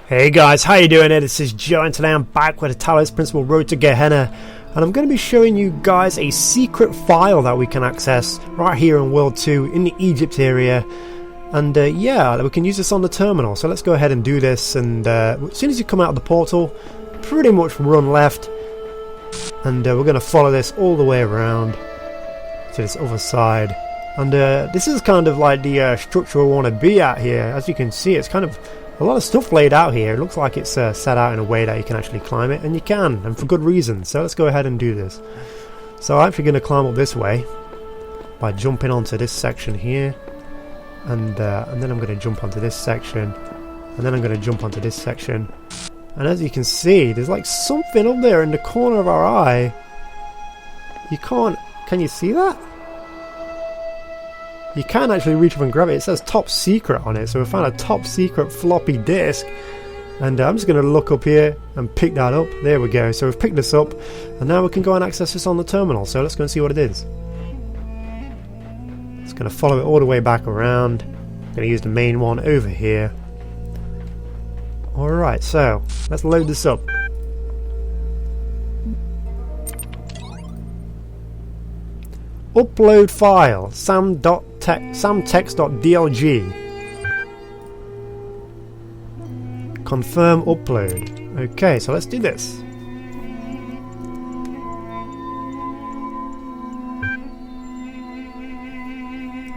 Hey guys, how you doing? This is Joe, and today I'm back with the Talos Principal Road to Gehenna, and I'm going to be showing you guys a secret file that we can access right here in World 2 in the Egypt area. And yeah, we can use this on the terminal, so let's go ahead and do this. And as soon as you come out of the portal, pretty much run left, and we're going to follow this all the way around to this other side. And this is kind of like the structure we want to be at here. As you can see, it's kind of a lot of stuff laid out here. It looks like it's set out in a way that you can actually climb it, and you can, and for good reason. So let's go ahead and do this. So I'm actually going to climb up this way by jumping onto this section here, and then I'm going to jump onto this section, and then I'm going to jump onto this section. And as you can see, there's like something up there in the corner of our eye. Can you see that? You can actually reach up and grab it. It says top secret on it, so we found a top secret floppy disk. And I'm just going to look up here and pick that up. There we go. So we've picked this up, and now we can go and access this on the terminal. So let's go and see what it is. Just going to follow it all the way back around. I'm going to use the main one over here. Alright, so let's load this up. Upload file samtext.dlg. Confirm upload. Okay, so let's do this.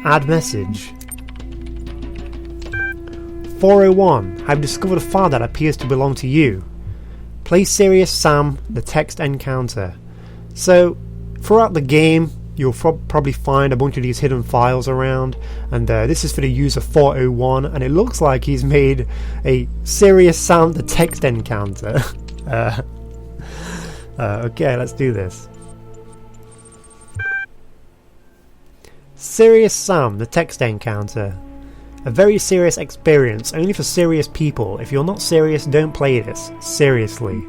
Add message. 401. I've discovered a file that appears to belong to you. Play Serious Sam, the text encounter. So, throughout the game, you'll probably find a bunch of these hidden files around, and this is for the user 401, and it looks like he's made a Serious Sam the text encounter. Okay, let's do this. Serious Sam the text encounter. A very serious experience, only for serious people. If you're not serious, don't play this. Seriously.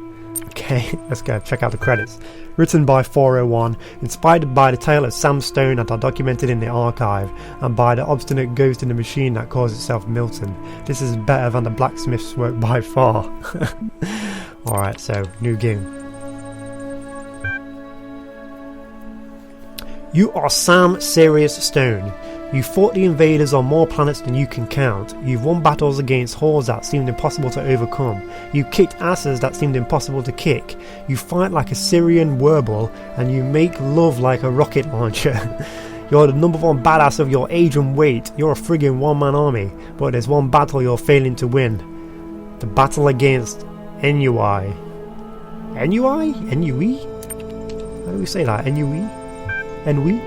Okay, let's go check out the credits. Written by 401, inspired by the tale of Sam Stone that are documented in the archive, and by the obstinate ghost in the machine that calls itself Milton. This is better than the blacksmith's work by far. Alright, so, new game. You are Sam Serious Stone. You fought the invaders on more planets than you can count. You've won battles against hordes that seemed impossible to overcome. You kicked asses that seemed impossible to kick. You fight like a Syrian werble, and you make love like a rocket launcher. You're the number one badass of your age and weight. You're a friggin' one-man army, but there's one battle you're failing to win. The battle against Ennui. Ennui? Ennui? How do we say that? Ennui? Ennui?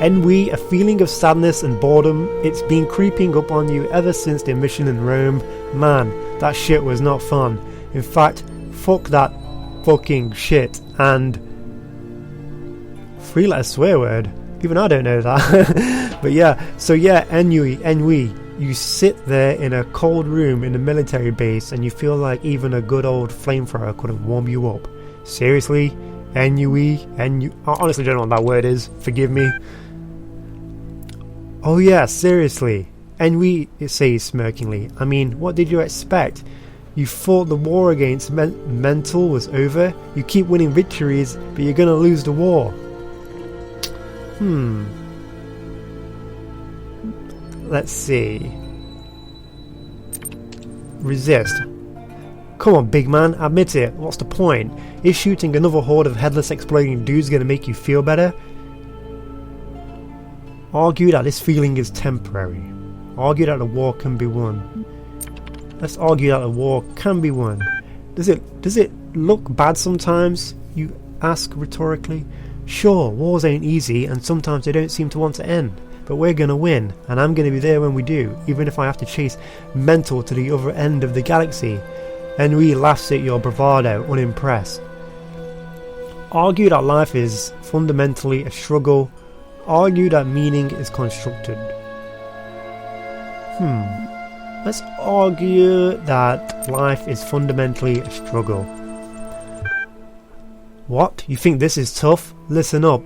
Ennui, a feeling of sadness and boredom. It's been creeping up on you ever since the mission in Rome. Man, that shit was not fun. In fact, fuck that fucking shit. And 3-letter swear word. Even I don't know that. But yeah, so yeah, ennui. You sit there in a cold room in a military base, and you feel like even a good old flamethrower couldn't warm you up. Seriously? Ennui? I honestly don't know what that word is. Forgive me. Oh yeah, seriously. Ennui, it says smirkingly. I mean, what did you expect? You thought the war against mental was over? You keep winning victories, but you're gonna lose the war. Let's see. Resist. Come on, big man, admit it. What's the point? Is shooting another horde of headless exploding dudes gonna make you feel better? Argue that this feeling is temporary. Argue that the war can be won. Let's argue that the war can be won. Does it look bad sometimes? You ask rhetorically. Sure, wars ain't easy, and sometimes they don't seem to want to end. But we're gonna win, and I'm gonna be there when we do, even if I have to chase mental to the other end of the galaxy. Ennui laughs at your bravado, unimpressed. Argue that life is fundamentally a struggle. Argue that meaning is constructed. Let's argue that life is fundamentally a struggle. What? You think this is tough? Listen up,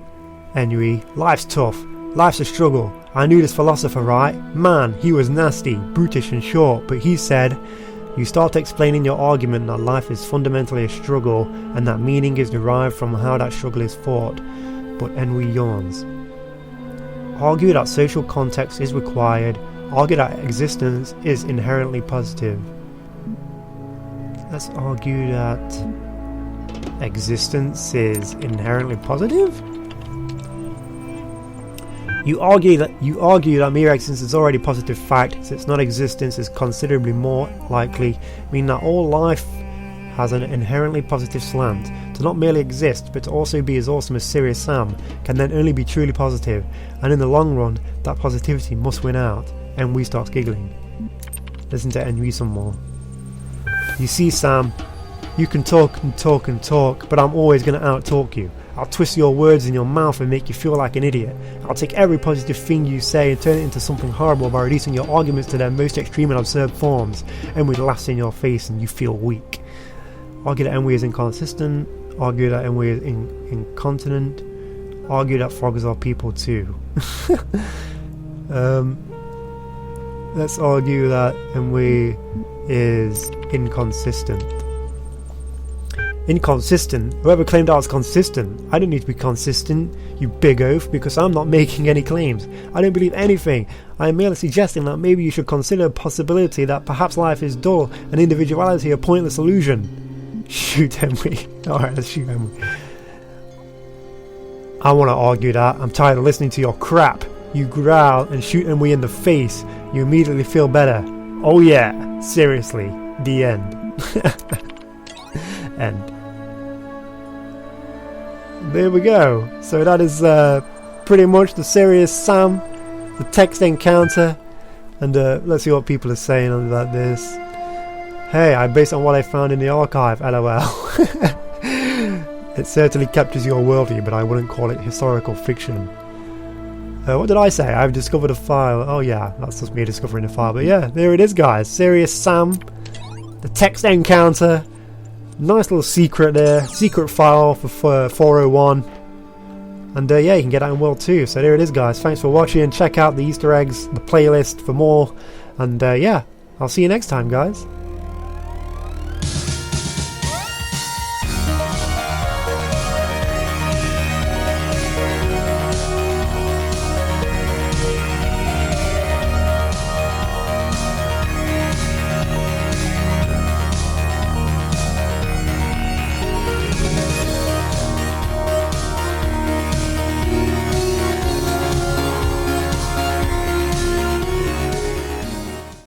Ennui. Life's tough. Life's a struggle. I knew this philosopher, right? Man, he was nasty, brutish and short, but he said, You start explaining your argument that life is fundamentally a struggle and that meaning is derived from how that struggle is fought, but Enwi yawns. Argue that social context is required. Argue that existence is inherently positive. Let's argue that existence is inherently positive? You argue that mere existence is already a positive fact, since non-existence is considerably more likely, meaning that all life has an inherently positive slant. To not merely exist, but to also be as awesome as Serious Sam, can then only be truly positive, and in the long run, that positivity must win out. Enwi starts giggling. Listen to Enwi some more. You see, Sam, you can talk and talk and talk, but I'm always going to out-talk you. I'll twist your words in your mouth and make you feel like an idiot. I'll take every positive thing you say and turn it into something horrible by reducing your arguments to their most extreme and absurd forms. Enwi laughs in your face and you feel weak. Argue that Enwi is inconsistent. Argue that Enwi is incontinent. Argue that frogs are people too. Let's argue that Enwi is inconsistent. Inconsistent? Whoever claimed I was consistent? I don't need to be consistent, you big oaf, because I'm not making any claims. I don't believe anything. I am merely suggesting that maybe you should consider the possibility that perhaps life is dull and individuality a pointless illusion. Shoot Enwi. Alright, let's shoot Enwi. I want to argue that. I'm tired of listening to your crap. You growl and shoot Enwi in the face. You immediately feel better. Oh yeah, seriously. The end. End. There we go. So that is pretty much the Serious Sam, the text encounter, and let's see what people are saying about this. Hey, I based on what I found in the archive, lol. It certainly captures your worldview, but I wouldn't call it historical fiction. What did I say? I've discovered a file. Oh yeah, that's just me discovering a file. But yeah, there it is, guys. Serious Sam, the text encounter. Nice little secret there. Secret file for 401. And yeah, you can get that in World 2. So there it is, guys. Thanks for watching. Check out the Easter eggs, the playlist for more. And yeah, I'll see you next time, guys.